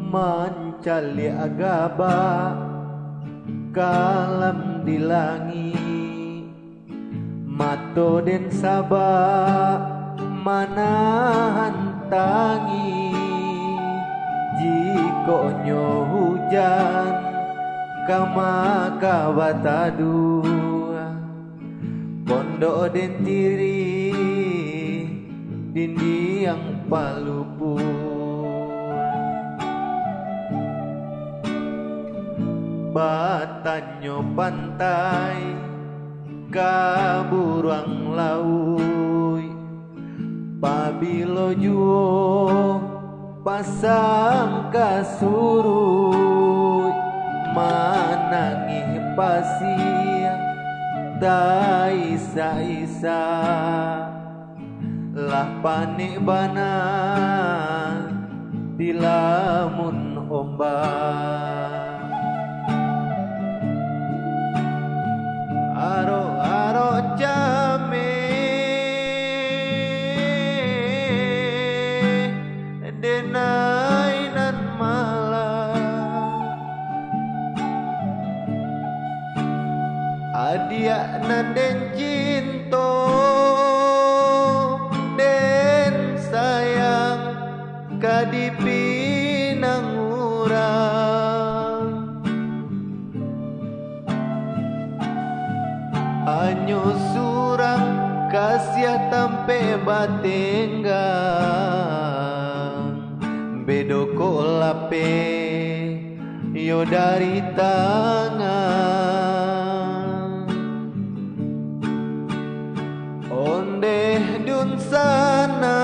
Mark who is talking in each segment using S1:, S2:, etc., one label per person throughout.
S1: Mancali agaba kalam di langit, mato den saba manahan tangi. Jiko nyo hujan kama kabatadu, pondok den tiri dindi yang palupu. Batanyo pantai kaburuang laui, pabilo juo pasang kasurui. Manangih pasir ta isa-isa, lah panik bana dilamun ombak. Aro-aro jame denai nan malam, adia nan den cinto den sayang kadipinang urang. Anyo surang kasiah tampe batenggang, bedoko lape yo dari tangan. Onde dun sana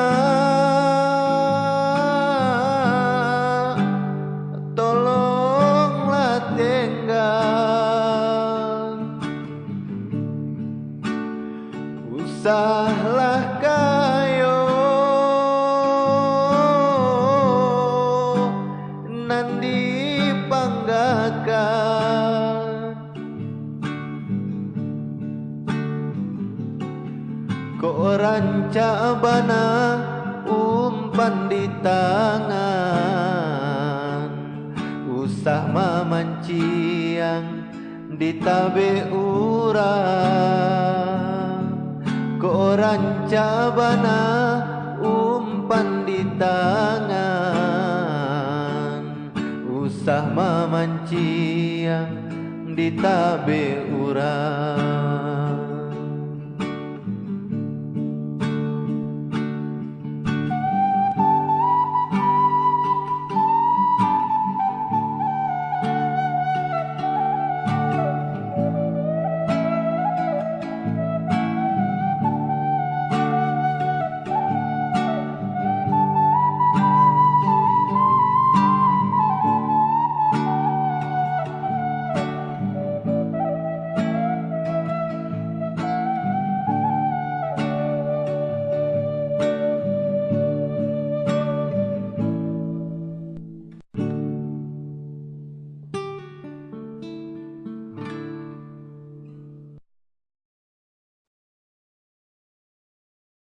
S1: tolonglah tenggang, usahlah kayo nan dipanggakan. Ko ranca bana umpan di tangan, usah mamanciang di tabe urang. Ko ranca bana umpan di tangan, usah mamanciang di tabe urang.